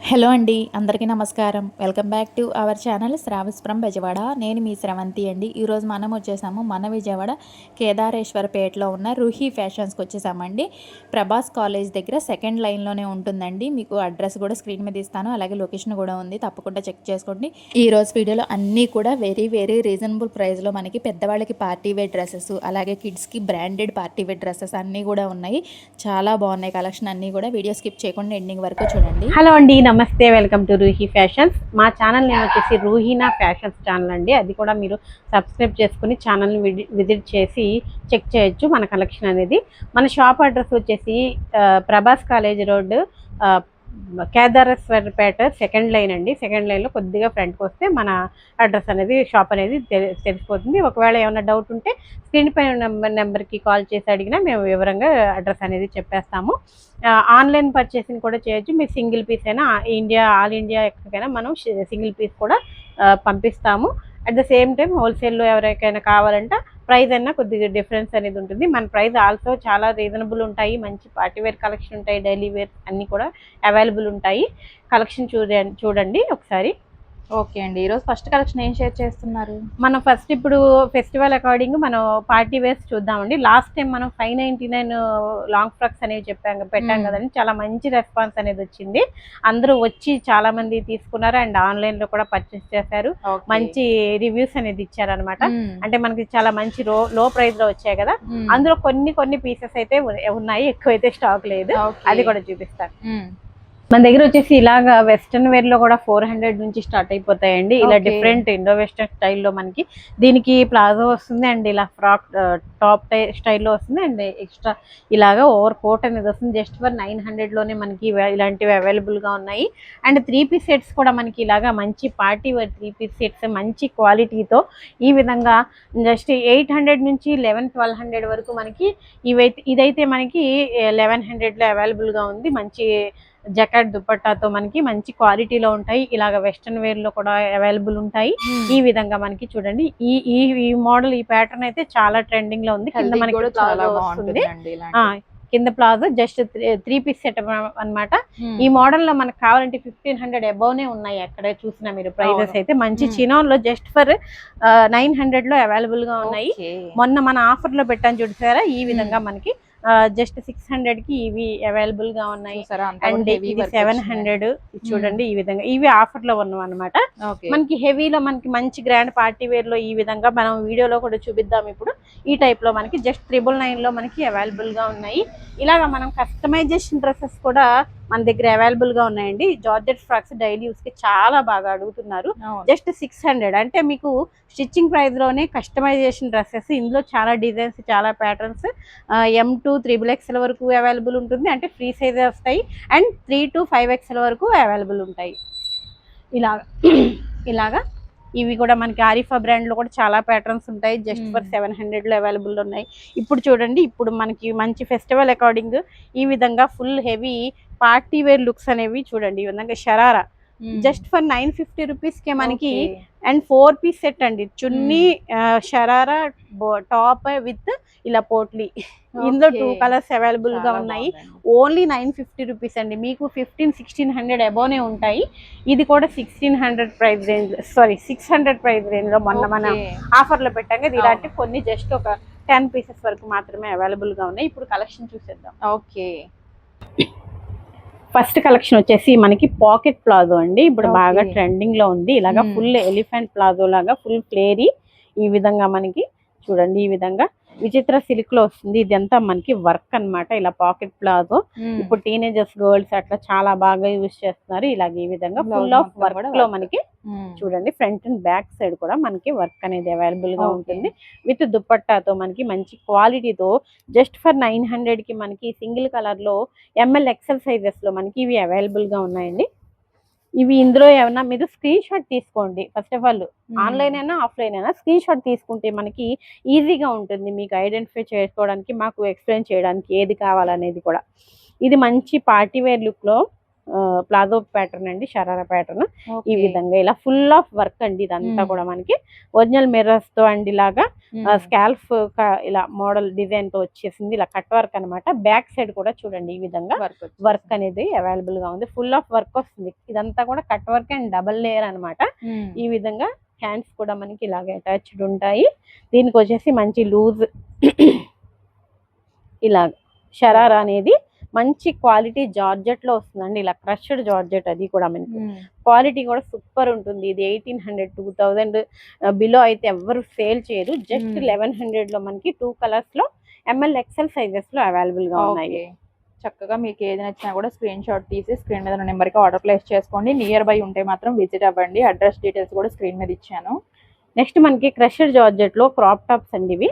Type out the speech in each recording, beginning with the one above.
Hello అండి, అందరికీ నమస్కారం. Welcome back to our channel Shravas from Bezawada. నేను మీ స్రవంతి అండి. ఈరోజు మనం వచ్చేసాము మన విజయవాడ కేదారేశ్వరపేటలో ఉన్న రూహీ ఫ్యాషన్స్కి వచ్చేసామండి. ప్రభాస్ కాలేజ్ దగ్గర సెకండ్ లైన్లోనే ఉంటుందండి. మీకు అడ్రస్ కూడా స్క్రీన్ మీద ఇస్తాను, అలాగే లొకేషన్ కూడా ఉంది, తప్పకుండా చెక్ చేసుకోండి. ఈరోజు వీడియోలో అన్నీ కూడా వెరీ రీజనబుల్ ప్రైస్లో మనకి పెద్దవాళ్ళకి పార్టీ వేర్ డ్రెస్సెస్, అలాగే కిడ్స్కి బ్రాండెడ్ పార్టీ వేర్ డ్రెస్సెస్ అన్నీ కూడా ఉన్నాయి. చాలా బాగున్నాయి కలెక్షన్ అన్నీ కూడా. వీడియో స్కిప్ చేయకుండా ఎండింగ్ వరకు చూడండి. హలో అండి, నమస్తే. Welcome to Roohi fashions. మా ఛానల్ నేమ్ వచ్చేసి రూహీనా ఫ్యాషన్స్ ఛానల్ అండి. అది కూడా మీరు సబ్స్క్రైబ్ చేసుకుని ఛానల్ని విజిట్ చేసి చెక్ చేయొచ్చు మన కలెక్షన్ అనేది. మన షాప్ అడ్రస్ వచ్చేసి Prabhas college road, Kedareswarapeta second line అండి. సెకండ్ లైన్లో కొద్దిగా ఫ్రంట్కి వస్తే మన అడ్రస్ అనేది, షాప్ అనేది తెలిసిపోతుంది. ఒకవేళ ఏమైనా డౌట్ ఉంటే స్క్రీన్ పైన నెంబర్కి కాల్ చేసి అడిగినా మేము వివరంగా అడ్రస్ అనేది చెప్పేస్తాము. ఆన్లైన్ పర్చేసింగ్ కూడా చేయొచ్చు. మీరు సింగిల్ పీస్ అయినా ఆల్ ఇండియా ఎక్కడికైనా మనం సింగిల్ పీస్ కూడా పంపిస్తాము. అట్ ద సేమ్ టైం హోల్సేల్లో ఎవరికైనా కావాలంటే ప్రైస్ అయినా కొద్దిగా డిఫరెన్స్ అనేది ఉంటుంది. మన ప్రైస్ ఆల్సో చాలా రీజనబుల్ ఉంటాయి. మంచి పార్టీవేర్ కలెక్షన్ ఉంటాయి, డైలీ వేర్ అన్నీ కూడా అవైలబుల్ ఉంటాయి. కలెక్షన్ చూడండి ఒకసారి. ఓకే అండి, ఈరోజు ఫస్ట్ కలెక్షన్ ఏం షేర్ చేస్తున్నారు? మనం ఫస్ట్ ఇప్పుడు ఫెస్టివల్ అకార్డింగ్ మనం పార్టీ వేర్స్ చూద్దామండి. లాస్ట్ టైం మనం 599 లాంగ్ ఫ్రాక్స్ అనేవి పెట్టాం కదండి. చాలా మంచి రెస్పాన్స్ అనేది వచ్చింది. అందరూ వచ్చి చాలా మంది తీసుకున్నారు అండ్ ఆన్లైన్ లో కూడా పర్చేస్ చేశారు. మంచి రివ్యూస్ అనేది ఇచ్చారనమాట. అంటే మనకి చాలా మంచి లో ప్రైస్ లో వచ్చాయి కదా. అందులో కొన్ని పీసెస్ అయితే ఉన్నాయి, ఎక్కువైతే స్టాక్ లేదు. అది కూడా చూపిస్తాను. మన దగ్గర వచ్చేసి ఇలాగా వెస్ట్రన్ వేర్ లో కూడా 400 నుంచి స్టార్ట్ అయిపోతాయండి. ఇలా డిఫరెంట్ ఇండో వెస్ట్రన్ స్టైల్లో మనకి దీనికి ప్లాజో వస్తుంది అండ్ ఇలా ఫ్రాక్ టాప్ స్టైల్లో వస్తుంది అండ్ ఎక్స్ట్రా ఇలాగా ఓవర్ కోట్ అనేది వస్తుంది. జస్ట్ ఫర్ 900 లోనే మనకి ఇలాంటివి అవైలబుల్ గా ఉన్నాయి. అండ్ 3 పీస్ సెట్స్ కూడా మనకి ఇలాగా మంచి పార్టీ వేర్ 3 పీస్ సెట్స్ మంచి క్వాలిటీతో ఈ విధంగా జస్ట్ 800 నుంచి 1100-1200 వరకు మనకి ఇదైతే మనకి 1100 లో అవైలబుల్ గా ఉంది. మంచి జకెట్ దుపట్టాతో మనకి మంచి క్వాలిటీలో ఉంటాయి. ఇలాగ వెస్ట్రన్ వేర్ లో కూడా అవైలబుల్ ఉంటాయి. ఈ విధంగా మనకి చూడండి, ఈ మోడల్, ఈ ప్యాటర్న్ అయితే చాలా ట్రెండింగ్ లో ఉంది. కింద మనకి ప్లాజో వస్తుంది. కింద ప్లాజో జస్ట్ 3 పీస్ సెట్ అన్నమాట. ఈ మోడల్ లో మనకు కావాలంటే 1500 అబౌవ్ ఉన్నాయి. ఎక్కడ చూసినా మీరు ప్రైజెస్ అయితే మంచి చినోన్ లో జస్ట్ ఫర్ 900 లో అవైలబుల్ గా ఉన్నాయి. మొన్న మన ఆఫర్ లో పెట్టాను చూసారా, ఈ విధంగా మనకి జస్ట్ 600 కి ఇవి అవైలబుల్ గా ఉన్నాయి. అండ్ ఇది 700 చూడండి. ఈ విధంగా ఇవి ఆఫర్ లో ఉన్నాం అనమాట. మనకి హెవీలో మనకి మంచి గ్రాండ్ పార్టీ వేర్ లో ఈ విధంగా మనం వీడియోలో కూడా చూపిద్దాం. ఇప్పుడు ఈ టైప్ లో మనకి జస్ట్ 999 లో మనకి అవైలబుల్ గా ఉన్నాయి. ఇలాగా మనం కస్టమైజేషన్ డ్రెస్సెస్ కూడా మన దగ్గర అవైలబుల్ గా ఉన్నాయండి. జార్జెట్ ఫ్రాక్స్ డైలీ యూస్ కి చాలా బాగా అడుగుతున్నారు. జస్ట్ 600 అంటే మీకు స్టిచ్చింగ్ ప్రైస్ లోనే కస్టమైజేషన్ డ్రెస్సెస్. ఇందులో చాలా డిజైన్స్, చాలా ప్యాటర్న్స్ M2 3XL వరకు అవైలబుల్ ఉంటుంది. అంటే ఫ్రీ సైజ్ వస్తాయి. అండ్ 3 to 5XL వరకు అవైలబుల్ ఉంటాయి. ఇలాగా ఇవి కూడా మనకి ఆరిఫా బ్రాండ్ లో కూడా చాలా ప్యాటర్న్స్ ఉంటాయి. జస్ట్ ఫర్ 700 లో అవైలబుల్ ఉన్నాయి. ఇప్పుడు చూడండి, ఇప్పుడు మనకి మంచి ఫెస్టివల్ అకార్డింగ్ ఈ విధంగా full heavy party wear looks అనేవి చూడండి. ఈ విధంగా షరారా జస్ట్ ఫర్ 950 రూపీస్ కే మనకి. అండ్ 4 పీస్ సెట్ అండి. చున్నీ, షరారా, టాప్ విత్ ఇలా పోట్లీ. ఇందులో 2 కలర్స్ అవైలబుల్ గా ఉన్నాయి. ఓన్లీ 950 రూపీస్ అండి. మీకు 1500-1600 అబోనే ఉంటాయి. ఇది కూడా 1600 ప్రైస్ రేంజ్, 600 ప్రైస్ రేంజ్ లో మొన్న మనం ఆఫర్ లో పెట్టాం కదా. ఇలాంటి కొన్ని జస్ట్ ఒక 10 పీసెస్ వరకు మాత్రమే అవైలబుల్ గా ఉన్నాయి. ఇప్పుడు కలెక్షన్ చూసేద్దాం. ఓకే, ఫస్ట్ కలెక్షన్ వచ్చేసి మనకి పాకెట్ ప్లాజో అండి. ఇప్పుడు బాగా ట్రెండింగ్ లో ఉంది. ఇలాగా ఫుల్ ఎలిఫెంట్ ప్లాజో లాగా ఫుల్ ఫ్లేరీ ఈ విధంగా మనకి చూడండి. ఈ విధంగా విచిత్ర సిల్క్ లో వస్తుంది. ఇదంతా మనకి వర్క్ అన్నమాట. ఇలా పాకెట్ ప్లాజో ఇప్పుడు టీనేజర్స్, గర్ల్స్ అట్లా చాలా బాగా యూజ్ చేస్తున్నారు. ఇలాగ ఈ విధంగా ఫుల్ ఆఫ్ వర్క్ లో మనకి చూడండి. ఫ్రంట్ అండ్ బ్యాక్ సైడ్ కూడా మనకి వర్క్ అనేది అవైలబుల్ గా ఉంటుంది. విత్ దుపట్టాతో మనకి మంచి క్వాలిటీతో జస్ట్ ఫర్ 900 కి మనకి సింగిల్ కలర్ లో ML XL సైజెస్ లో మనకి ఇవి అవైలబుల్ గా ఉన్నాయండి. ఇవి ఇందులో ఏమన్నా మీరు స్క్రీన్ షాట్ తీసుకోండి. ఫస్ట్ ఆఫ్ ఆల్ ఆన్లైన్ అయినా ఆఫ్లైన్ అయినా స్క్రీన్ షాట్ తీసుకుంటే మనకి ఈజీగా ఉంటుంది మీకు ఐడెంటిఫై చేసుకోవడానికి, మాకు ఎక్స్ప్లెయిన్ చేయడానికి ఏది కావాలనేది కూడా. ఇది మంచి పార్టీ వేర్ లుక్ లో ప్లాజో ప్యాటర్న్ అండి, షరారా ప్యాటర్న్. ఈ విధంగా ఇలా ఫుల్ ఆఫ్ వర్క్ అండి ఇదంతా కూడా మనకి ఒరిజినల్ మిర్రర్స్ తో అండి ఇలాగా స్కాల్ఫ్ ఇలా మోడల్ డిజైన్ తో వచ్చేసింది. ఇలా కట్ వర్క్ అన్నమాట. బ్యాక్ సైడ్ కూడా చూడండి ఈ విధంగా వర్క్ అనేది అవైలబుల్ గా ఉంది. ఫుల్ ఆఫ్ వర్క్ వస్తుంది. ఇదంతా కూడా cut work and double layer అన్నమాట. ఈ విధంగా హ్యాండ్స్ కూడా మనకి ఇలాగే అటాచ్డ్ ఉంటాయి. దీనికి వచ్చేసి మంచి లూజ్ ఇలా షరారా అనేది మంచి క్వాలిటీ జార్జెట్ లో వస్తుందండి. ఇలా క్రష్డ్ జార్జెట్, అది కూడా మనకి క్వాలిటీ కూడా సూపర్ ఉంటుంది. ఇది 1800 2000 బిలో అయితే ఎవరు సేల్ చేయరు. జస్ట్ 1100 లో మనకి 2 కలర్స్ లో ML XL సైజెస్ లో అవైలబుల్ గా ఉన్నాయి. చక్కగా మీకు ఏది నచ్చినా కూడా స్క్రీన్ షాట్ తీసి స్క్రీన్ మీద నెంబర్ కి ఆర్డర్ ప్లేస్ చేసుకోండి. నియర్ బై ఉంటే మాత్రం విజిట్ అవ్వండి. అడ్రస్ డీటెయిల్స్ కూడా స్క్రీన్ మీద ఇచ్చాను. నెక్స్ట్ మనకి క్రషర్ జార్జెట్ లో క్రాప్ టాప్స్ అండి. ఇవి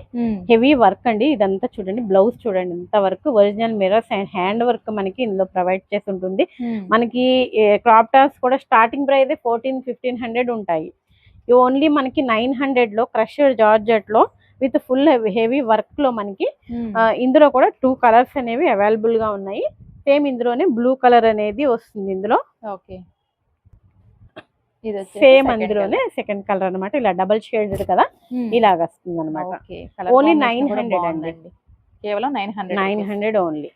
హెవీ వర్క్ అండి. ఇదంతా చూడండి, బ్లౌజ్ చూడండి ఎంత work. Original mirrors and hand work మనకి ఇందులో ప్రొవైడ్ చేసి ఉంటుంది. మనకి క్రాప్ టాప్స్ కూడా స్టార్టింగ్ ప్రైస్ 1400-1500 ఉంటాయి. ఓన్లీ మనకి 900 లో క్రషర్ జార్జెట్ లో విత్ ఫుల్ హెవీ వర్క్ లో మనకి ఇందులో కూడా 2 కలర్స్ అనేవి అవైలబుల్ గా ఉన్నాయి. సేమ్ ఇందులోనే బ్లూ కలర్ అనేది వస్తుంది ఇందులో. ఓకే, సేమ్ అందులోనే సెకండ్ కలర్ అన్నమాట. ఇలా డబల్ షేడెడ్ కదా, ఇలాగ వస్తుంది అనమాట. ఓన్లీ 900 అండి, కేవలం 900 ఓన్లీ.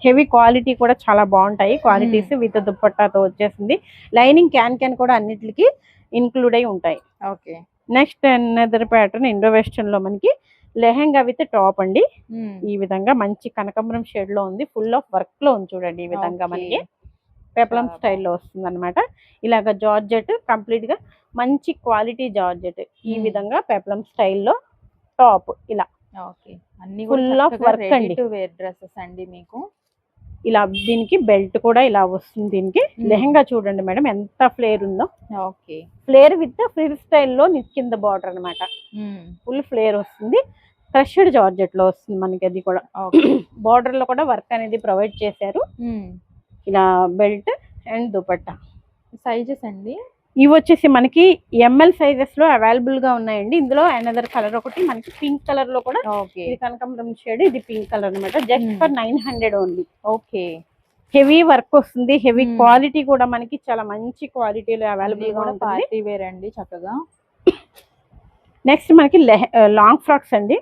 హెవీ క్వాలిటీ కూడా చాలా బాగుంటాయి క్వాలిటీస్. విత్ దుపట్టాతో వచ్చేసింది. లైనింగ్ క్యాన్ కూడా అన్నిటికి ఇన్క్లూడ్ అయి ఉంటాయి. Okay, next another pattern Indo western లో మనకి లెహెంగా విత్ టాప్ అండి. ఈ విధంగా మంచి కనకాంబరం షేడ్ లో ఉంది. ఫుల్ ఆఫ్ వర్క్ లో ఉంది చూడండి. ఈ విధంగా మనకి పెప్లం స్టైల్లో వస్తుంది అనమాట. ఇలాగ జార్జెట్ కంప్లీట్ గా మంచి క్వాలిటీ జార్జెట్. ఈ విధంగా పెప్లం స్టైల్లో టాప్ ఇలా ఫుల్ ఆఫ్ వర్క్ అండి. డ్రెస్సెస్ అండి మీకు ఇలా. దీనికి బెల్ట్ కూడా ఇలా వస్తుంది. దీనికి లెహంగా చూడండి మేడం ఎంత ఫ్లేర్ ఉందో. ఓకే, ఫ్లేర్ విత్ ఫ్రిల్ స్టైల్లో కింద బార్డర్ అనమాట. ఫుల్ ఫ్లేర్ వస్తుంది. క్రష్డ్ జార్జెట్ లో వస్తుంది మనకి. అది కూడా బార్డర్ లో కూడా వర్క్ అనేది ప్రొవైడ్ చేశారు. ఇలా బెల్ట్ అండ్ దుపట్టా. సైజెస్ అండి ఇవి వచ్చేసి మనకి ML సైజెస్ లో అవైలబుల్ గా ఉన్నాయండి. ఇందులో అనదర్ కలర్ ఒకటి మనకి పింక్ కలర్ లో కూడా, ఇది కనకాంబరం షేడ్, ఇది పింక్ కలర్ అనమాట. Just for 900 only. Okay, heavy work వస్తుంది. హెవీ క్వాలిటీ కూడా మనకి చాలా మంచి క్వాలిటీలో అవైలబుల్ గా ఉంటుంది. పార్టీ వేర్ అండి చక్కగా. నెక్స్ట్ మనకి లాంగ్ ఫ్రాక్స్ అండి.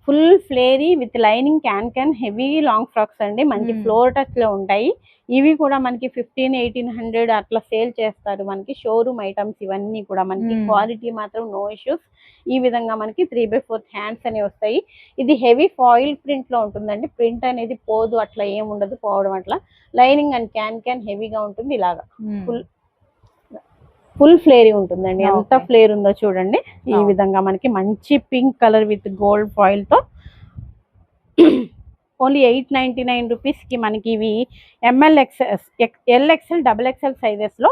Full ఫ్లేరీ with lining can heavy long frocks అండి. మంచి ఫ్లోర్ టచ్ లో ఉంటాయి. ఇవి కూడా మనకి 1500-1800 అట్లా సేల్ చేస్తారు. మనకి షోరూమ్ ఐటమ్స్ ఇవన్నీ కూడా మనకి. క్వాలిటీ మాత్రం నో ఇష్యూస్. ఈ విధంగా మనకి 3/4 హ్యాండ్స్ అనేవి వస్తాయి. ఇది హెవీ ఫాయిల్ ప్రింట్ లో ఉంటుందండి. ప్రింట్ అనేది పోదు, అట్లా ఏముండదు పోవడం అట్లా. లైనింగ్ అండ్ క్యాన్ హెవీగా ఉంటుంది. ఇలాగా ఫుల్ ఫ్లేరీ ఉంటుందండి. ఎంత ఫ్లేర్ ఉందో చూడండి. ఈ విధంగా మనకి మంచి pink colour with gold foil తో ఓన్లీ 899 రూపీస్ కి మనకి ఇవి ML LXL XXL సైజెస్ లో,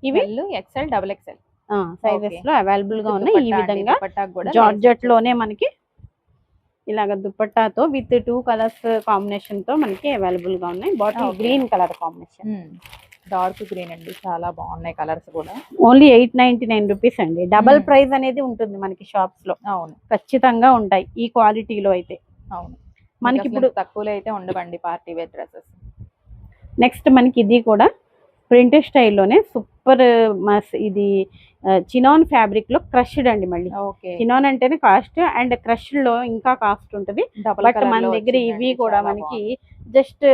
ఇవి XL XXL సైజెస్ లో అవైలబుల్ గా ఉన్నాయి. ఈ విధంగా జార్జెట్ లోనే మనకి ఇలాగ దుపట్టాతో విత్ 2 కలర్స్ కాంబినేషన్ తో మనకి అవైలబుల్ గా ఉన్నాయి. Bottle green colour combination, dark green అండి. చాలా బాగున్నాయి కలర్స్ కూడా. ఓన్లీ 899 రూపీస్ అండి. డబల్ ప్రైస్ అనేది ఉంటుంది మనకి షాప్స్ లో. అవును, ఖచ్చితంగా ఉంటాయి ఈ క్వాలిటీలో అయితే. అవును, మనకి ఇప్పుడు తక్కువలో అయితే ఉండవండి పార్టీ వేర్ డ్రెస్సెస్. నెక్స్ట్ మనకి ఇది కూడా ప్రింట్ స్టైల్లోనే సూపర్ ఇది చినాన్ ఫ్యాబ్రిక్ లో క్రష్డ్ అండి. మళ్ళీ చినాన్ అంటేనే కాస్ట్, అండ్ క్రష్డ్ లో ఇంకా కాస్ట్ ఉంటుంది. బట్ మన దగ్గర ఇవి కూడా మనకి జస్ట్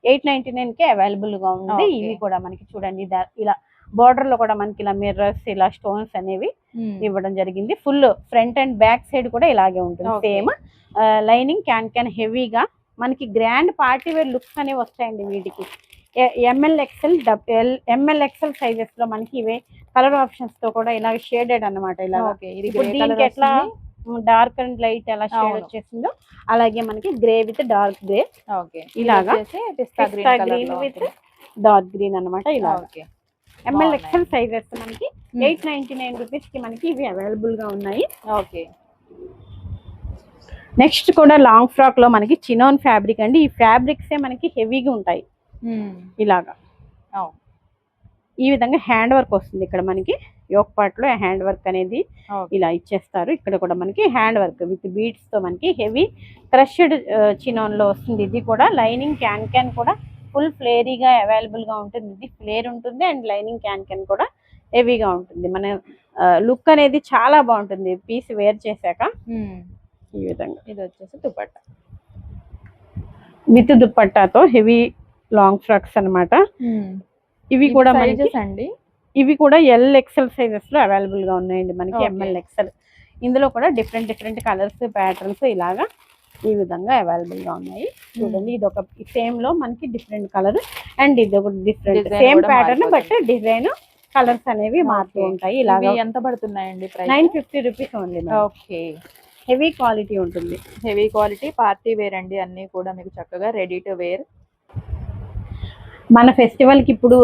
899 కే అవైలబుల్ గా ఉంది. ఇవి కూడా మనకి చూడండి ఇలా బార్డర్ లో కూడా మనకి ఇలా మిర్రర్స్, ఇలా స్టోన్స్ అనేవి ఇవ్వడం జరిగింది. Full front and back side కూడా ఇలాగే ఉంటుంది. సేమ్ లైనింగ్ క్యాన్ హెవీగా మనకి గ్రాండ్ పార్టీ వేర్ లుక్స్ అనేవి వస్తాయండి వీటికి. ML XL సైజెస్ లో మనకి ఇవే కలర్ ఆప్షన్స్ తో కూడా ఇలా షేడెడ్ అన్నమాట. ఇలా దీనికి ఎట్లా డార్క్ అండ్ లైట్ ఎలా షేడ్ వచ్చేసిందో అలాగే మనకి గ్రే విత్ డార్క్ గ్రే, ఇలాగా పిస్తా గ్రీన్ విత్ డార్క్ గ్రీన్ అన్నమాట. ఇలా ML XL సైజెస్ మనకి 899 రూపీస్ కి మనకి ఇవి అవైలబుల్ గా ఉన్నాయి. నెక్స్ట్ కూడా లాంగ్ ఫ్రాక్ లో మనకి చినాన్ ఫ్యాబ్రిక్ అండి. ఈ ఫ్యాబ్రిక్స్ మనకి హెవీగా ఉంటాయి. ఇలాగా ఈ విధంగా హ్యాండ్ వర్క్ వస్తుంది ఇక్కడ మనకి. యోక్ పార్ట్ లో హ్యాండ్ వర్క్ అనేది ఇలా ఇచ్చేస్తారు. ఇక్కడ కూడా మనకి హ్యాండ్ వర్క్ విత్ బీడ్స్ తో మనకి హెవీ క్రష్డ్ చినాన్ లో వస్తుంది. ఇది కూడా లైనింగ్ క్యాన్ కూడా ఫుల్ ఫ్లేరీగా అవైలబుల్ గా ఉంటుంది. ఇది ఫ్లేర్ ఉంటుంది అండ్ లైనింగ్ క్యాన్ కూడా హెవీగా ఉంటుంది. మన లుక్ అనేది చాలా బాగుంటుంది పీస్ వేర్ చేశాక. ఈ విధంగా ఇది వచ్చేసి దుపట్టా విత్ దుపట్టాతో హెవీ లాంగ్ ఫ్రాక్స్ అన్నమాట. ఇవి కూడా సైజెస్ అండి, ఇవి కూడా XL సైజెస్ లో అవైలబుల్ గా ఉన్నాయండి మనకి. ML XL ఇందులో కూడా డిఫరెంట్ కలర్స్ ప్యాటర్న్స్ ఇలాగా ఈ విధంగా అవైలబుల్ గా ఉన్నాయి. చూడండి ఇది ఒక సేమ్ లో మనకి డిఫరెంట్ కలర్ అండ్ ఇది ఒక different same pattern but design colours అనేవి మారుతూ ఉంటాయి. ఇలాగా ఎంత పడుతున్నాయండి? 950 rupees only. Okay, heavy quality ఉంటుంది. హెవీ క్వాలిటీ పార్టీ వేర్ అండి, అన్ని కూడా మీకు చక్కగా రెడీ టు వేర్. మన ఫెస్టివల్ కి ఇప్పుడు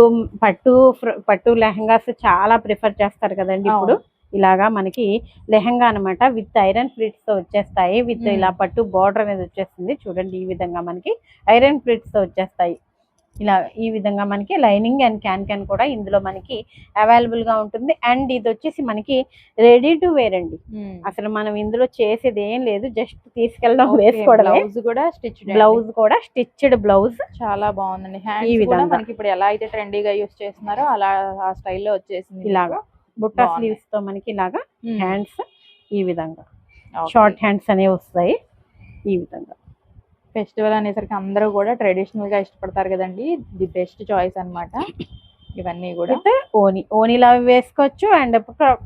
పట్టు లెహంగాస్ చాలా ప్రిఫర్ చేస్తారు కదండి. ఇప్పుడు ఇలాగా మనకి లెహంగా అన్నమాట విత్ ఐరన్ ప్లీట్స్ తో వచ్చేస్తాయి. విత్ ఇలా పట్టు బార్డర్ అనేది వచ్చేస్తుంది. చూడండి ఈ విధంగా మనకి ఐరన్ ప్లీట్స్ తో వచ్చేస్తాయి. ఇలా ఈ విధంగా మనకి లైనింగ్ అండ్ క్యాన్ కూడా ఇందులో మనకి అవైలబుల్ గా ఉంటుంది. అండ్ ఇది వచ్చేసి మనకి రెడీ టు వేర్ అండి. అసలు మనం ఇందులో చేసేది ఏం లేదు, జస్ట్ తీసుకెళ్ళడం వేసుకోవడమే. బ్లౌజ్ కూడా స్టిచ్డ్ బ్లౌజ్ చాలా బాగుందండి. ఈ విధంగా మనకి ఇప్పుడు ఎలా అయితే ట్రెండీగా యూస్ చేస్తున్నారో అలా ఆ స్టైల్లో వచ్చేసింది. ఇలాగా బుట్టా స్లీవ్స్ తో మనకి ఇలాగా హ్యాండ్స్ ఈ విధంగా షార్ట్ హ్యాండ్స్ అనేవి వస్తాయి. ఈ విధంగా ఫెస్టివల్ అనేసరికి అందరూ కూడా ట్రెడిషనల్ గా ఇష్టపడతారు కదండి. ది బెస్ట్ చాయిస్ అన్నమాట. ఇవన్నీ కూడా ఓనీలా వేసుకోవచ్చు అండ్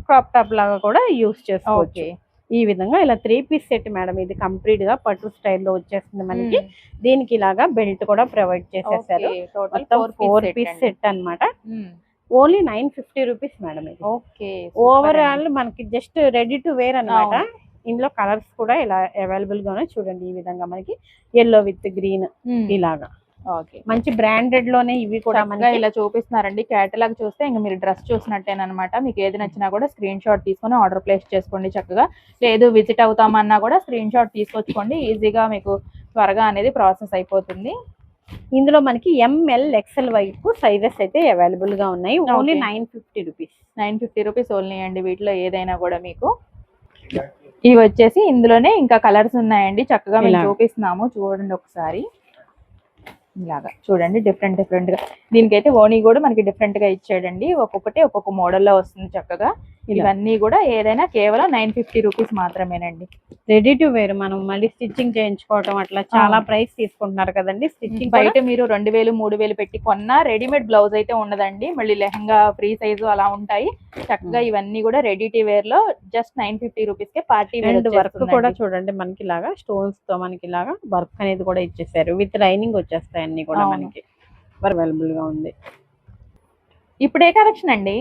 క్రాప్ టాప్ లాగా కూడా యూస్ చేసుకోవచ్చు. ఈ విధంగా ఇలా 3 పీస్ సెట్ మేడం. ఇది కంప్లీట్ గా పట్టు స్టైల్లో వచ్చేస్తుంది మనకి. దీనికి ఇలాగా బెల్ట్ కూడా ప్రొవైడ్ చేసేసారు. మొత్తం 4 పీస్ సెట్ అన్నమాట. Only 950 rupees madam. ఇది ఓవరాల్ మనకి జస్ట్ రెడీ టు వేర్ అన్నమాట. ఇందులో కలర్స్ కూడా ఇలా అవైలబుల్ గా ఉన్నాయి. చూడండి ఈ విధంగా మనకి ఎల్లో విత్ గ్రీన్ ఇలాగా మంచి బ్రాండెడ్ లోనే ఇవి కూడా మనకి ఇలా చూపిస్తున్నారండి. కేటలాగ్ చూస్తే ఇంకా మీరు డ్రెస్ చూసినట్టేనమాట. మీకు ఏది నచ్చినా కూడా స్క్రీన్ షాట్ తీసుకొని ఆర్డర్ ప్లేస్ చేసుకోండి చక్కగా. లేదు విజిట్ అవుతామన్నా కూడా స్క్రీన్ షాట్ తీసుకొచ్చుకోండి. ఈజీగా మీకు త్వరగా అనేది ప్రాసెస్ అయిపోతుంది. ఇందులో మనకి ML XL వైపు సైజెస్ అయితే అవైలబుల్ గా ఉన్నాయి. Only 950 rupees. 950 రూపీస్ ఓన్లీ అండి. వీటిలో ఏదైనా కూడా మీకు ఇవి వచ్చేసి ఇందులోనే ఇంకా కలర్స్ ఉన్నాయండి. చక్కగా మేము చూపిస్తున్నాము, చూడండి ఒకసారి. ఇలాగా చూడండి డిఫరెంట్ గా. దీనికైతే ఓనీ కూడా మనకి డిఫరెంట్ గా ఇచ్చాడండి. ఒక్కొక్కటి ఒక్కొక్క మోడల్లో వస్తుంది చక్కగా. ఇవన్నీ కూడా ఏదైనా కేవలం 950 రూపీస్ మాత్రమేనండి. Ready to wear. మనం మళ్ళీ స్టిచ్చింగ్ చేయించుకోవటం అట్లా చాలా ప్రైస్ తీసుకుంటున్నారు కదండి. స్టిచ్చింగ్ బయట మీరు 2000 3000 పెట్టి కొన్నా రెడీమేడ్ బ్లౌజ్ అయితే ఉండదండి. మళ్ళీ లెహంగా ఫ్రీ సైజు అలా ఉంటాయి. చక్కగా ఇవన్నీ కూడా రెడీ టు వేర్ లో జస్ట్ 950 రూపీస్ కే పార్టీ వేర్. వర్క్ కూడా చూడండి మనకి ఇలాగా స్టోన్స్ తో మనకి ఇలాగా వర్క్ అనేది కూడా ఇచ్చేసారు. విత్ లైనింగ్ వచ్చేస్తాయి అన్ని కూడా మనకి అవైలబుల్ గా ఉంది. ఇప్పుడు ఏ కలెక్షన్ అండి?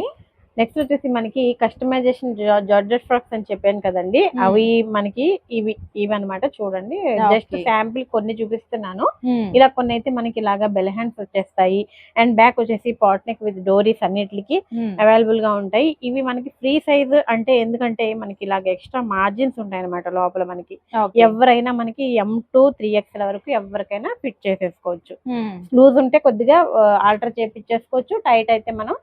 నెక్స్ట్ వచ్చేసి మనకి కస్టమైజేషన్ జార్జెట్ ఫ్రాక్స్ అని చెప్పాను కదండి. అవి మనకి ఇవి అనమాట. చూడండి జస్ట్ శాంపిల్ కొన్ని చూపిస్తున్నాను. ఇలా కొన్ని అయితే మనకి ఇలాగా బెల్ హ్యాండ్స్ వచ్చేస్తాయి. అండ్ బ్యాక్ వచ్చేసి పాట్ నెక్ విత్ డోరీస్ అన్నిటికి అవైలబుల్ గా ఉంటాయి. ఇవి మనకి ఫ్రీ సైజ్ అంటే ఎందుకంటే మనకి ఇలాగ ఎక్స్ట్రా మార్జిన్స్ ఉంటాయి అనమాట లోపల. మనకి ఎవరైనా మనకి M to 3XL వరకు ఎవరికైనా ఫిట్ చేసేసుకోవచ్చు. లూజ్ ఉంటే కొద్దిగా ఆల్టర్ చేపించేసుకోవచ్చు. టైట్ అయితే మనం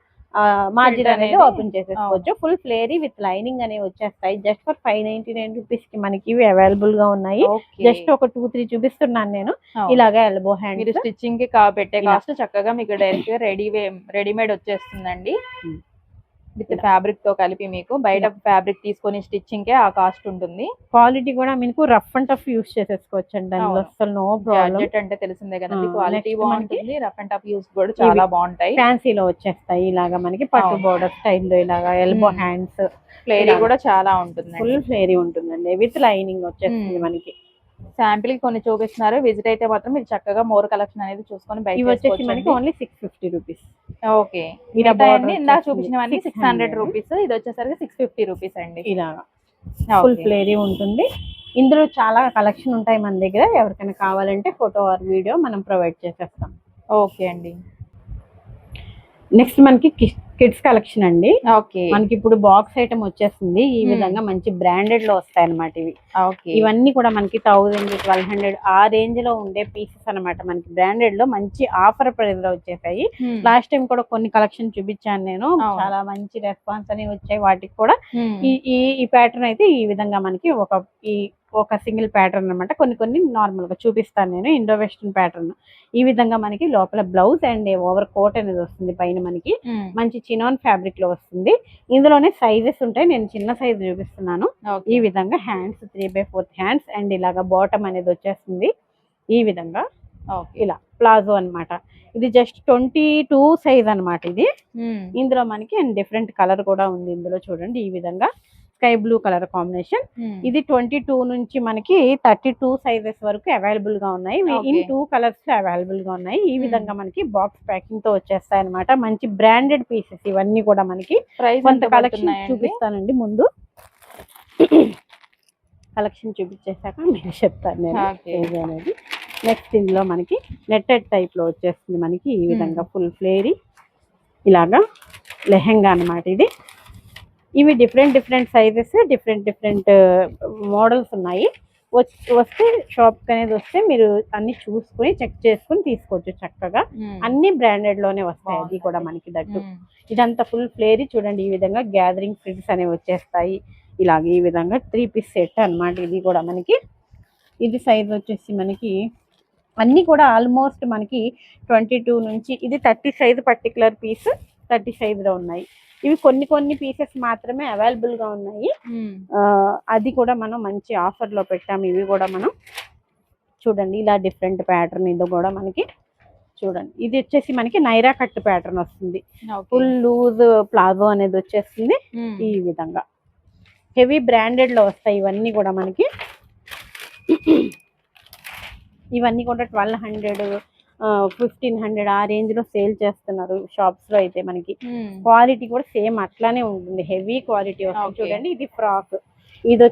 మార్జిన్ అనేది ఓపెన్ చేసేసుకోవచ్చు. ఫుల్ ఫ్లేరీ విత్ లైనింగ్ అనేవి వచ్చేస్తాయి. జస్ట్ ఫర్ 599 రూపీస్ కి మనకి ఇవి అవైలబుల్ గా ఉన్నాయి. జస్ట్ ఒక 2-3 చూపిస్తున్నాను నేను. ఇలాగా ఎల్బో హ్యాండ్. మీరు స్టిచ్చింగ్ కి పెట్టే కాస్ట్ చక్కగా మీకు డైరెక్ట్ గా రెడీమేడ్ వచ్చేస్తుందండి. విత్ ఫ్యాబ్రిక్ తో కలిపి మీకు బయట ఫ్యాబ్రిక్ తీసుకొని స్టిచ్చింగ్ కే ఆ కాస్ట్ ఉంటుంది. క్వాలిటీ కూడా మీకు రఫ్ అండ్ టఫ్ యూస్ చేసేసుకోవచ్చు అండి. దానిలో అసలు నో ప్రాబ్లం. అంటే తెలిసిందే కదండి, క్వాలిటీ బాగుంటుంది. రఫ్ అండ్ టఫ్ యూస్ కూడా చాలా బాగుంటాయి. ఫ్యాన్సీలో వచ్చేస్తాయి ఇలాగా మనకి పట్టు బోర్డర్ స్టైల్లో ఇలాగా ఎల్బో హ్యాండ్స్. ఫ్లేరీ కూడా చాలా ఉంటుంది. ఫుల్ ఫ్లేరీ ఉంటుందండి విత్ లైనింగ్ వచ్చేస్తుంది మనకి. శాంపిల్ కొన్ని చూపిస్తున్నారు. విజిట్ అయితే మాత్రం మీరు చక్కగా మోర్ కలెక్షన్ అనేది చూసుకొని బయట వచ్చేసి మనకి ఓన్లీ 650 రూపీస్. ఓకే, ఇందాక చూపించినవన్నీ 600 రూపీస్. ఇది వచ్చేసరికి 650 రూపీస్ అండి. ఇలాగా ఫుల్ ఫ్లేరీ ఉంటుంది. ఇందులో చాలా కలెక్షన్ ఉంటాయి మన దగ్గర. ఎవరికైనా కావాలంటే ఫోటో ఆర్ వీడియో మనం ప్రొవైడ్ చేసేస్తాం. ఓకే అండి. నెక్స్ట్ మనకి కిడ్స్ కలెక్షన్ అండి. ఓకే. మనకి ఇప్పుడు బాక్స్ ఐటమ్ వచ్చేస్తుంది. ఈ విధంగా మంచి బ్రాండెడ్ లో వస్తాయి అనమాట ఇవి. ఓకే. ఇవన్నీ కూడా మనకి 1000, 1200 ఆ రేంజ్ లో ఉండే పీసెస్ అనమాట. మనకి బ్రాండెడ్ లో మంచి ఆఫర్ ప్రైస్ లో వచ్చేసాయి. లాస్ట్ టైం కూడా కొన్ని కలెక్షన్ చూపించాను నేను, చాలా మంచి రెస్పాన్స్ అనేవి వచ్చాయి వాటికి కూడా. ఈ ఈ ప్యాటర్న్ అయితే ఈ విధంగా మనకి ఒక సింగిల్ ప్యాటర్న్ అనమాట. కొన్ని నార్మల్ గా చూపిస్తాను నేను. ఇండో వెస్టర్న్ ప్యాటర్న్ ఈ విధంగా మనకి లోపల బ్లౌజ్ అండ్ ఓవర్ కోట్ అనేది వస్తుంది. పైన మనకి మంచి చినాన్ ఫ్యాబ్రిక్ లో వస్తుంది. ఇందులోనే సైజెస్ ఉంటాయి. నేను చిన్న సైజ్ చూపిస్తున్నాను. ఈ విధంగా హ్యాండ్స్ 3/4 హ్యాండ్స్ అండ్ ఇలాగా బాటమ్ అనేది వచ్చేస్తుంది. ఈ విధంగా ఇలా ప్లాజో అన్నమాట. ఇది జస్ట్ 22 సైజ్ అన్నమాట ఇది. ఇందులో మనకి డిఫరెంట్ కలర్ కూడా ఉంది. ఇందులో చూడండి ఈ విధంగా స్కై బ్లూ కలర్ కాంబినేషన్. ఇది 22 నుంచి మనకి 32 సైజెస్ వరకు అవైలబుల్ గా ఉన్నాయి. ఇన్ 2 కలర్స్ అవైలబుల్ గా ఉన్నాయి. ఈ విధంగా మనకి బాక్స్ ప్యాకింగ్ తో వచ్చేస్తాయి అనమాట. మంచి బ్రాండెడ్ పీసెస్ ఇవన్నీ కూడా మనకి. కొంత కలెక్షన్ చూపిస్తానండి ముందు. కలెక్షన్ చూపించేసాక నేను చెప్తాను నేను అనేది. నెక్స్ట్ ఇందులో మనకి నెట్టెడ్ టైప్ లో వచ్చేస్తుంది. మనకి ఈ విధంగా ఫుల్ ఫ్లేరీ ఇలాగా లెహెంగా అన్నమాట ఇది. ఇవి డిఫరెంట్ సైజెస్, డిఫరెంట్ మోడల్స్ ఉన్నాయి. వస్తే షాప్ అనేది వస్తే మీరు అన్ని చూసుకుని చెక్ చేసుకుని తీసుకోవచ్చు చక్కగా. అన్ని బ్రాండెడ్ లోనే వస్తాయి. అది కూడా మనకి దట్టు. ఇదంతా ఫుల్ ఫ్లేరీ చూడండి. ఈ విధంగా గ్యాదరింగ్ ఫ్రిల్స్ అనేవి వచ్చేస్తాయి. ఇలాగే ఈ విధంగా 3 పీస్ సెట్ అన్నమాట. ఇది కూడా మనకి ఇది సైజ్ వచ్చేసి మనకి అన్ని కూడా ఆల్మోస్ట్ మనకి 22 నుంచి ఇది 30 సైజ్ పర్టికులర్ పీస్ 30 సైజ్ లో ఉన్నాయి. ఇవి కొన్ని పీసెస్ మాత్రమే అవైలబుల్ గా ఉన్నాయి. అది కూడా మనం మంచి ఆఫర్ లో పెట్టాము. ఇవి కూడా మనం చూడండి ఇలా డిఫరెంట్ ప్యాటర్న్. ఇది కూడా మనకి చూడండి. ఇది వచ్చేసి మనకి నైరా కట్ ప్యాటర్న్ వస్తుంది. ఫుల్ లూజ్ ప్లాజో అనేది వచ్చేస్తుంది. ఈ విధంగా హెవీ బ్రాండెడ్ లో వస్తాయి ఇవన్నీ కూడా మనకి. ఇవన్నీ కూడా 1200, 1500 ఆ రేంజ్ లో సేల్ చేస్తున్నారు షాప్స్ లో అయితే. మనకి క్వాలిటీ కూడా సేమ్ అట్లానే ఉంటుంది. హెవీ క్వాలిటీ వస్తుంది. చూడండి ఇది ఫ్రాక్. ఇది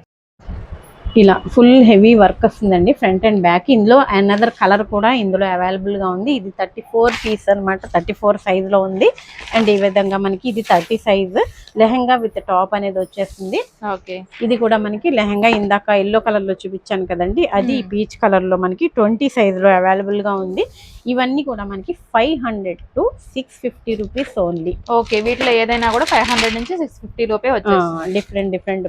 ఇలా ఫుల్ హెవీ వర్క్ వస్తుందండి ఫ్రంట్ అండ్ బ్యాక్. ఇందులో అనదర్ కలర్ కూడా ఇందులో అవైలబుల్ గా ఉంది. ఇది 34 పీస్ అనమాట. 34 సైజ్ లో ఉంది. అండ్ ఈ విధంగా మనకి ఇది 30 సైజ్ లెహంగా విత్ టాప్ అనేది వచ్చేస్తుంది. ఇది కూడా మనకి లెహంగా ఇందాక ఎల్లో కలర్ లో చూపించాను కదండి, అది పీచ్ కలర్ లో మనకి 20 సైజ్ లో అవైలబుల్ గా ఉంది. ఇవన్నీ కూడా మనకి 500 to 650 రూపీస్ ఓన్లీ. ఓకే. వీటిలో ఏదైనా కూడా 500 నుంచి 650 రూపే వచ్చేస్తుంది. డిఫరెంట్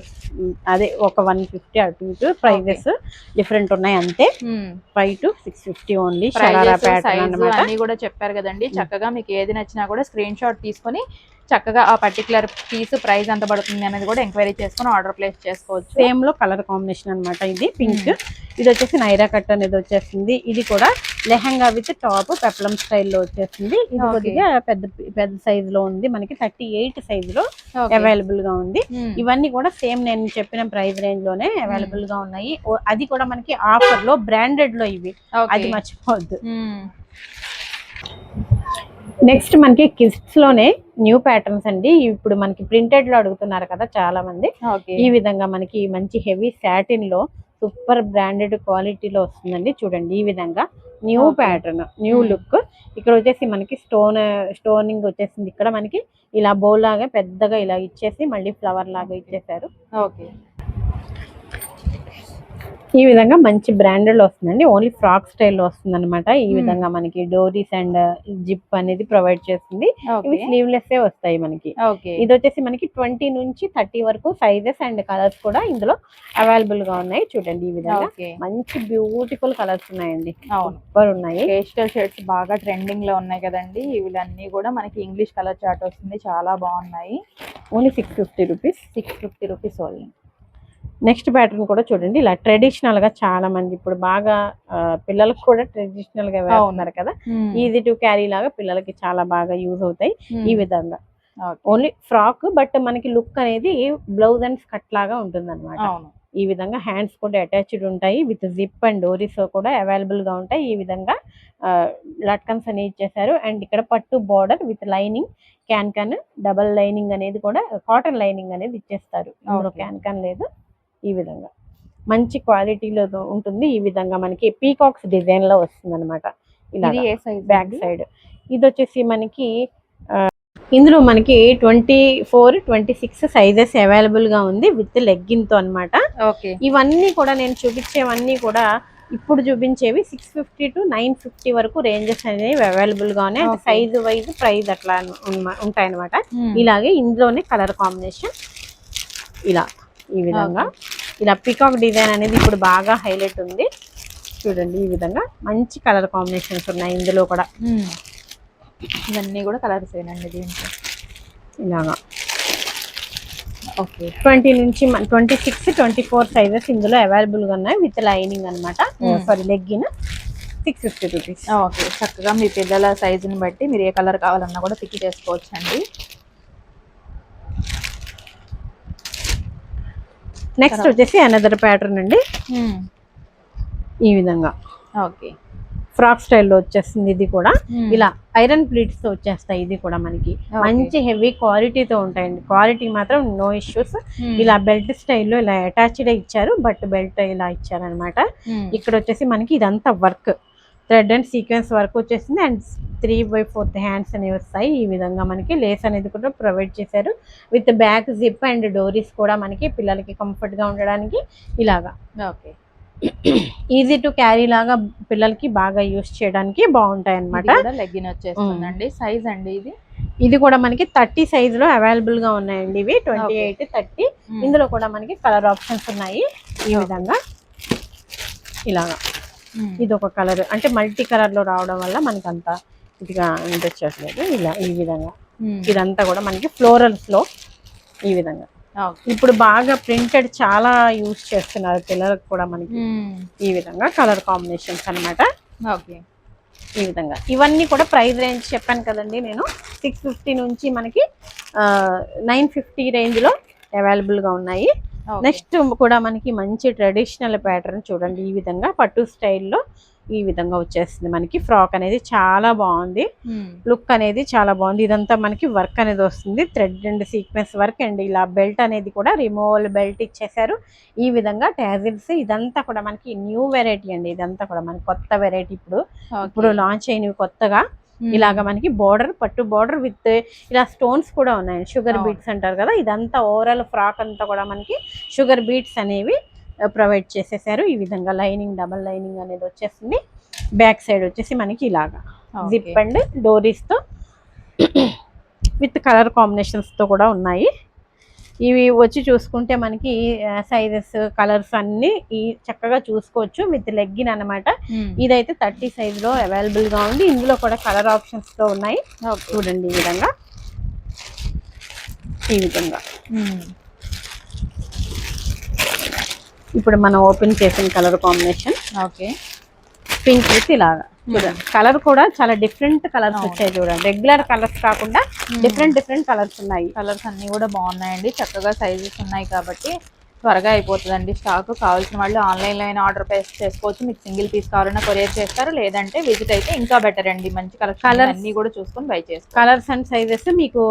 అదే ఒక 150 అటు ఇటు ప్రైజెస్ డిఫరెంట్ ఉన్నాయి అంతే. 5 to 650 ఓన్లీ. షరారా ప్యాటర్న్ అన్నమాట. అన్ని కూడా చెప్పారు కదండి. చక్కగా మీకు ఏది నచ్చినా కూడా స్క్రీన్ షాట్ తీసుకొని చక్కగా ఆ పర్టికులర్ పీస్ ప్రైస్ ఎంత పడుతుంది అనేది కూడా ఎంక్వైరీ చేసుకుని ఆర్డర్ ప్లేస్ చేసుకోవచ్చు. సేమ్ లో కలర్ కాంబినేషన్ అన్నమాట. ఇది పింక్. ఇది వచ్చేసి నైరా కట్ అనేది వచ్చేస్తుంది. ఇది కూడా లెహంగా విత్ టాప్ పెప్లం స్టైల్లో వచ్చేస్తుంది. ఇది కొద్దిగా పెద్ద సైజ్ లో ఉంది. మనకి 38 సైజ్ లో అవైలబుల్ గా ఉంది. ఇవన్నీ కూడా సేమ్ నేను చెప్పిన ప్రైస్ రేంజ్ లోనే అవైలబుల్ గా ఉన్నాయి. అది కూడా మనకి ఆఫర్ లో బ్రాండెడ్ లో ఇవి, అది మర్చిపోవద్దు. నెక్స్ట్ మనకి కిడ్స్ లోనే న్యూ ప్యాటర్న్స్ అండి. ఇప్పుడు మనకి ప్రింటెడ్ లో అడుగుతున్నారు కదా చాలా మంది. ఈ విధంగా మనకి మంచి హెవీ సాటిన్ లో సూపర్ బ్రాండెడ్ క్వాలిటీలో వస్తుందండి. చూడండి ఈ విధంగా న్యూ ప్యాటర్న్, న్యూ లుక్. ఇక్కడ వచ్చేసి మనకి స్టోనింగ్ వచ్చేసింది. ఇక్కడ మనకి ఇలా బౌల్ లాగా పెద్దగా ఇలా ఇచ్చేసి మళ్ళీ ఫ్లవర్ లాగా ఇచ్చేసారు. ఈ విధంగా మంచి బ్రాండెడ్ లో వస్తుందండి. ఓన్లీ ఫ్రాక్ స్టైల్లో వస్తుంది అనమాట. ఈ విధంగా మనకి డోరీస్ అండ్ జిప్ అనేది ప్రొవైడ్ చేస్తుంది. ఇవి స్లీవ్లెస్ వస్తాయి మనకి. ఇది వచ్చేసి మనకి 20 నుంచి 30 వరకు సైజెస్ అండ్ కలర్స్ కూడా ఇందులో అవైలబుల్ గా ఉన్నాయి. చూడండి ఈ విధంగా మంచి బ్యూటిఫుల్ కలర్స్ ఉన్నాయండి. సూపర్ ఉన్నాయి. పేస్టల్ షేడ్స్ బాగా ట్రెండింగ్ లో ఉన్నాయి కదండి. ఇవన్నీ కూడా మనకి ఇంగ్లీష్ కలర్ చార్ట్ వస్తుంది. చాలా బాగున్నాయి. Only 650 rupees. 650 rupees only. Next pattern కూడా చూడండి. ఇలా ట్రెడిషనల్ గా చాలా మంది ఇప్పుడు బాగా పిల్లలకు కూడా ట్రెడిషనల్ గా వేస్తున్నారు కదా. ఈజీ టు క్యారీ లాగా పిల్లలకి చాలా బాగా యూజ్ అవుతాయి. ఈ విధంగా ఓన్లీ ఫ్రాక్ బట్ మనకి లుక్ అనేది బ్లౌజ్ అండ్ స్కర్ట్ లాగా ఉంటుంది అనమాట. ఈ విధంగా హ్యాండ్స్ కూడా అటాచ్డ్ ఉంటాయి. విత్ జిప్ అండ్ డోరీస్ కూడా అవైలబుల్ గా ఉంటాయి. ఈ విధంగా లట్కన్స్ అనేది ఇచ్చేసారు. అండ్ ఇక్కడ పట్టు border with lining can double lining అనేది కూడా కాటన్ లైనింగ్ అనేది ఇచ్చేస్తారు. ఇందులో క్యాన్ లేదు. ఈ విధంగా మంచి క్వాలిటీలో ఉంటుంది. ఈ విధంగా మనకి పీకాక్స్ డిజైన్ లో వస్తుంది అనమాట. ఇలా బ్యాక్ సైడ్. ఇది వచ్చేసి మనకి ఇందులో మనకి 24, 26 సైజెస్ అవైలబుల్ గా ఉంది విత్ లెగ్గిన్ తో అన్నమాట. ఓకే. ఇవన్నీ కూడా నేను చూపించేవన్నీ కూడా ఇప్పుడు చూపించేవి 650 to 950 వరకు రేంజెస్ అనేవి అవైలబుల్ గా ఉన్నాయి. అంటే సైజ్ వైజ్ ప్రైస్ అట్లా ఉంటాయి అనమాట. ఇలాగే ఇందులోనే కలర్ కాంబినేషన్ ఇలా ఈ విధంగా ఇలా పికాక్ డిజైన్ అనేది ఇప్పుడు బాగా హైలైట్ ఉంది చూడండి. ఈ విధంగా మంచి కలర్ కాంబినేషన్స్ ఉన్నాయి ఇందులో కూడా. ఇవన్నీ కూడా కలర్స్ ఏనండి దీంట్లో. ఇలాగా ఓకే. 20 నుంచి 26, 24 సైజెస్ ఇందులో అవైలబుల్ గా ఉన్నాయి విత్ లైనింగ్ అనమాట. Sorry legging 650 rupees. ఓకే. చక్కగా మీ పిల్లల సైజుని బట్టి మీరు ఏ కలర్ కావాలన్నా కూడా పిక్ చేసుకోవచ్చు అండి. నెక్స్ట్ వచ్చేసి అనదర్ ప్యాటర్న్ అండి. ఈ విధంగా ఓకే. ఫ్రాక్ స్టైల్లో వచ్చేస్తుంది. ఇది కూడా ఇలా ఐరన్ ప్లీట్స్ తో వచ్చేస్తాయి. ఇది కూడా మనకి మంచి హెవీ క్వాలిటీతో ఉంటాయండి. క్వాలిటీ మాత్రం నో ఇష్యూస్. ఇలా బెల్ట్ స్టైల్లో ఇలా అటాచ్డ్ ఇచ్చారు, బట్ బెల్ట్ ఇలా ఇచ్చారనమాట. ఇక్కడ వచ్చేసి మనకి ఇదంతా work thread and sequence work వచ్చేసింది. అండ్ 3/4 హ్యాండ్స్ అనేవి వస్తాయి. ఈ విధంగా మనకి లేస్ అనేది కూడా ప్రొవైడ్ చేశారు విత్ బ్యాక్ జిప్ అండ్ డోరీస్ కూడా మనకి పిల్లలకి కంఫర్ట్ గా ఉండడానికి ఇలాగా. ఓకే. ఈజీ టు క్యారీ లాగా పిల్లలకి బాగా యూస్ చేయడానికి బాగుంటాయి అనమాట. లెగ్గిన్ వచ్చేస్తుందండి. సైజ్ అండి ఇది కూడా మనకి 30 సైజ్ లో అవైలబుల్ గా ఉన్నాయండి. ఇవి 28, 30 ఇందులో కూడా మనకి కలర్ ఆప్షన్స్ ఉన్నాయి. ఈ విధంగా ఇలాగా ఇది ఒక కలర్ అంటే మల్టీ కలర్ లో రావడం వల్ల మనకి అంత ఇదిగా అనిపించట్లేదు. ఇలా ఈ విధంగా ఇదంతా కూడా మనకి ఫ్లోరల్స్ లో ఈ విధంగా. ఇప్పుడు బాగా ప్రింటెడ్ చాలా యూజ్ చేస్తున్నారు పిల్లలకు కూడా మనకి. ఈ విధంగా కలర్ కాంబినేషన్స్ అన్నమాట. ఓకే. ఈ విధంగా ఇవన్నీ కూడా ప్రైస్ రేంజ్ చెప్పాను కదండి నేను. 650 నుంచి మనకి 950 రేంజ్ లో అవైలబుల్ గా ఉన్నాయి. నెక్స్ట్ కూడా మనకి మంచి ట్రెడిషనల్ ప్యాటర్న్ చూడండి. ఈ విధంగా పట్టు స్టైల్లో ఈ విధంగా వచ్చేస్తుంది మనకి. ఫ్రాక్ అనేది చాలా బాగుంది, లుక్ అనేది చాలా బాగుంది. ఇదంతా మనకి వర్క్ అనేది వస్తుంది, thread and sequence work. And ఇలా బెల్ట్ అనేది కూడా రిమూవల్ బెల్ట్ ఇచ్చేసారు. ఈ విధంగా ట్యాజిల్స్ ఇదంతా కూడా మనకి న్యూ వెరైటీ అండి. ఇదంతా కూడా మనకి కొత్త వెరైటీ ఇప్పుడు లాంచ్ అయినవి కొత్తగా. ఇలాగా మనకి బోర్డర్ పట్టు బోర్డర్ విత్ ఇలా స్టోన్స్ కూడా ఉన్నాయి. షుగర్ బీట్స్ అంటారు కదా. ఇదంతా ఓవరాల్ ఫ్రాక్ అంతా కూడా మనకి షుగర్ బీట్స్ అనేవి ప్రొవైడ్ చేసేసారు. ఈ విధంగా లైనింగ్ డబల్ లైనింగ్ అనేది వచ్చేస్తుంది. బ్యాక్ సైడ్ వచ్చేసి మనకి ఇలాగా జిప్ అండ్ డోరీస్ తో విత్ కలర్ కాంబినేషన్స్ తో కూడా ఉన్నాయి. ఇవి వచ్చి చూసుకుంటే మనకి సైజెస్ కలర్స్ అన్ని చక్కగా చూసుకోవచ్చు విత్ లెగ్గిన్ అనమాట. ఇదైతే 30 సైజ్ లో అవైలబుల్ గా ఉంది. ఇందులో కూడా కలర్ ఆప్షన్స్ తో ఉన్నాయి. చూడండి ఈ విధంగా. ఈ విధంగా ఇప్పుడు మనం ఓపెన్ చేసిన colour combination. Okay. Pink with ఇలాగా చూడండి. కలర్ కూడా చాలా డిఫరెంట్ కలర్స్ వచ్చాయి చూడండి. రెగ్యులర్ కలర్స్ కాకుండా డిఫరెంట్ కలర్స్ ఉన్నాయి. కలర్స్ అన్ని కూడా బాగున్నాయండి. చక్కగా సైజెస్ ఉన్నాయి కాబట్టి త్వరగా అయిపోతుందండి స్టాక్. కావాల్సిన వాళ్ళు ఆన్లైన్లో అయినా ఆర్డర్ ప్లేస్ చేసుకోవచ్చు. మీకు సింగిల్ పీస్ కావాలన్నా కొరియర్ చేస్తారు, లేదంటే విజిట్ అయితే ఇంకా బెటర్ అండి. మంచి కలర్ అన్ని కూడా చూసుకొని బై చేసుకోవాలి. కలర్స్ అండ్ సైజెస్ మీకు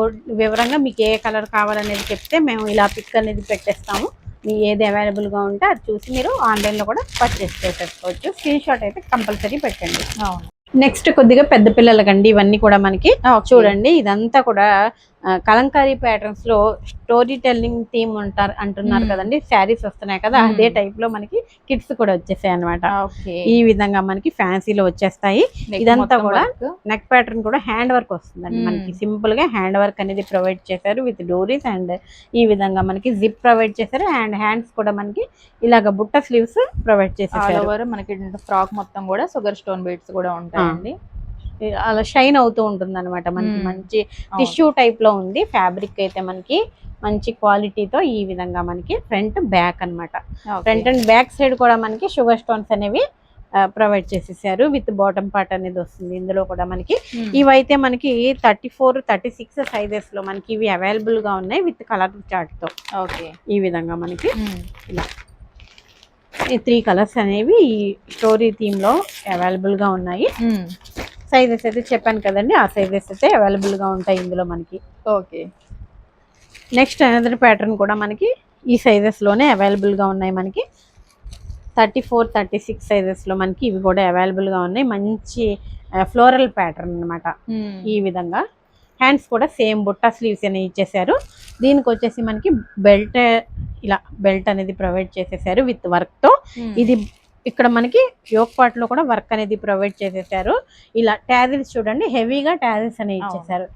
వివరంగా మీకు ఏ కలర్ కావాలనేది చెప్తే మేము ఇలా పిక్ అనేది పెట్టేస్తాము. మీ ఏది అవైలబుల్గా ఉంటే అది చూసి మీరు ఆన్లైన్లో కూడా పర్చేస్ చేసేసుకోవచ్చు. స్క్రీన్ షాట్ అయితే కంపల్సరీ పెట్టండి. నెక్స్ట్ కొద్దిగా పెద్ద పిల్లలకండి ఇవన్నీ కూడా మనకి. చూడండి ఇదంతా కూడా కలంకారీ ప్యాటర్న్స్ లో స్టోరీ టెల్లింగ్ థీమ్ అంటున్నారు కదండి. శారీస్ వస్తున్నాయి కదా, అదే టైప్ లో మనకి కిడ్స్ కూడా వచ్చేసాయి అనమాట. ఈ విధంగా మనకి ఫ్యాన్సీలో వచ్చేస్తాయి. ఇదంతా కూడా నెక్ ప్యాటర్న్ కూడా హ్యాండ్ వర్క్ వస్తుందండి మనకి. సింపుల్ గా హ్యాండ్ వర్క్ అనేది ప్రొవైడ్ చేశారు విత్ డోరీస్. అండ్ ఈ విధంగా మనకి జిప్ ప్రొవైడ్ చేశారు. అండ్ హ్యాండ్స్ కూడా మనకి ఇలాగ బుట్ట స్లీవ్స్ ప్రొవైడ్ చేశారు. మనకి ఫ్రాక్ మొత్తం కూడా షుగర్ స్టోన్ బీడ్స్ కూడా ఉంటాయండి. అలా షైన్ అవుతూ ఉంటుంది అనమాట మనకి. మంచి టిష్యూ టైప్ లో ఉంది ఫ్యాబ్రిక్ అయితే మనకి మంచి క్వాలిటీతో. ఈ విధంగా మనకి ఫ్రంట్ బ్యాక్ అన్నమాట. ఫ్రంట్ అండ్ బ్యాక్ సైడ్ కూడా మనకి షుగర్ స్టోన్స్ అనేవి ప్రొవైడ్ చేసేసారు విత్ బాటమ్ పార్ట్ అనేది వస్తుంది. ఇందులో కూడా మనకి ఇవైతే మనకి 34, 36 సైజెస్ లో మనకి ఇవి అవైలబుల్ గా ఉన్నాయి విత్ కలర్ చార్ట్ తో. ఓకే. ఈ విధంగా మనకి ఇలా ఈ 3 కలర్స్ అనేవి ఈ స్టోరీ థీమ్ లో అవైలబుల్ గా ఉన్నాయి. సైజెస్ అయితే చెప్పాను కదండి, ఆ సైజెస్ అయితే అవైలబుల్ గా ఉంటాయి ఇందులో మనకి. ఓకే. నెక్స్ట్ అనదర్ ప్యాటర్న్ కూడా మనకి ఈ సైజెస్ లోనే అవైలబుల్ గా ఉన్నాయి మనకి. 34, 36 సైజెస్ లో మనకి ఇవి కూడా అవైలబుల్ గా ఉన్నాయి. మంచి ఫ్లోరల్ ప్యాటర్న్ అన్నమాట. ఈ విధంగా హ్యాండ్స్ కూడా సేమ్ బుట్టా స్లీవ్స్ అనేవి ఇచ్చేసారు. దీనికి వచ్చేసి మనకి బెల్ట్, ఇలా బెల్ట్ అనేది ప్రొవైడ్ చేసేసారు విత్ వర్క్ తో. ఇది ఇక్కడ మనకి యోక్ పార్ట్ లో కూడా వర్క్ అనేది ప్రొవైడ్ చేసేసారు. ఇలా టాజిల్స్ చూడండి, హెవీగా టాజిల్స్ అనేవి ఇచ్చేసారు.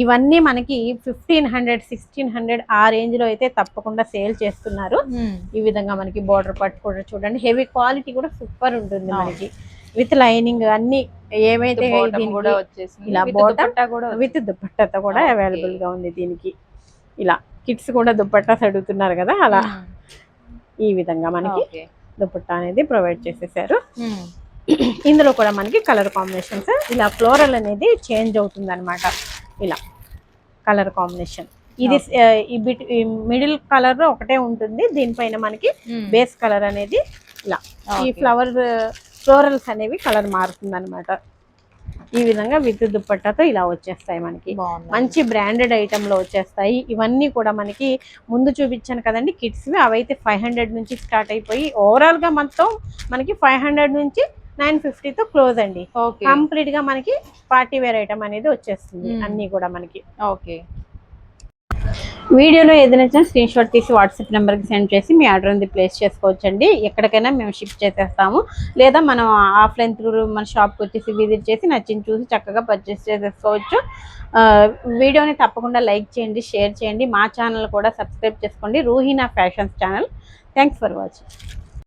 ఇవన్నీ మనకి 1500, 1600 ఆ రేంజ్ లో అయితే తప్పకుండా సేల్ చేస్తున్నారు. ఈ విధంగా మనకి బోర్డర్ పార్ట్ కూడా చూడండి, హెవీ క్వాలిటీ కూడా సూపర్ ఉంటుంది మనకి విత్ లైనింగ్ అన్ని ఏమైతే ఇలా బాటమ్ విత్ దుపట్టాతో కూడా అవైలబుల్ గా ఉంది దీనికి. ఇలా కిడ్స్ కూడా దుపట్టాస్ అడుగుతున్నారు కదా, అలా ఈ విధంగా మనకి దుపట్టా అనేది ప్రొవైడ్ చేసేసారు. ఇందులో కూడా మనకి కలర్ కాంబినేషన్స్, ఇలా ఫ్లోరల్ అనేది చేంజ్ అవుతుంది అనమాట. ఇలా కలర్ కాంబినేషన్ ఇది ఈ మిడిల్ కలర్ ఒకటే ఉంటుంది, దీనిపైన మనకి బేస్ కలర్ అనేది ఇలా ఈ ఫ్లోరల్స్ అనేవి కలర్ మారుతుంది అనమాట. ఈ విధంగా విత్ దుపట్టాతో ఇలా వచ్చేస్తాయి మనకి. మంచి బ్రాండెడ్ ఐటమ్ లో వచ్చేస్తాయి. ఇవన్నీ కూడా మనకి ముందు చూపించాను కదండి కిడ్స్వి, అవైతే 500 నుంచి స్టార్ట్ అయిపోయి ఓవరాల్ గా మొత్తం మనకి 500 నుంచి 950తో క్లోజ్ అండి. కంప్లీట్ గా మనకి పార్టీ వేర్ ఐటమ్ అనేది వచ్చేస్తుంది అన్ని కూడా మనకి. ఓకే, వీడియోలో ఏదైనా స్క్రీన్ షాట్ తీసి వాట్సాప్ నెంబర్కి సెండ్ చేసి మీ ఆర్డర్ అనేది ప్లేస్ చేసుకోవచ్చండి. ఎక్కడికైనా మేము షిప్ చేసేస్తాము, లేదా మనం ఆఫ్లైన్ త్రూ మన షాప్కి వచ్చేసి విజిట్ చేసి నచ్చింది చూసి చక్కగా పర్చేస్ చేసేసుకోవచ్చు. వీడియోని తప్పకుండా లైక్ చేయండి, షేర్ చేయండి, మా ఛానల్ కూడా సబ్స్క్రైబ్ చేసుకోండి, Ruhina fashions channel. Thanks for watching.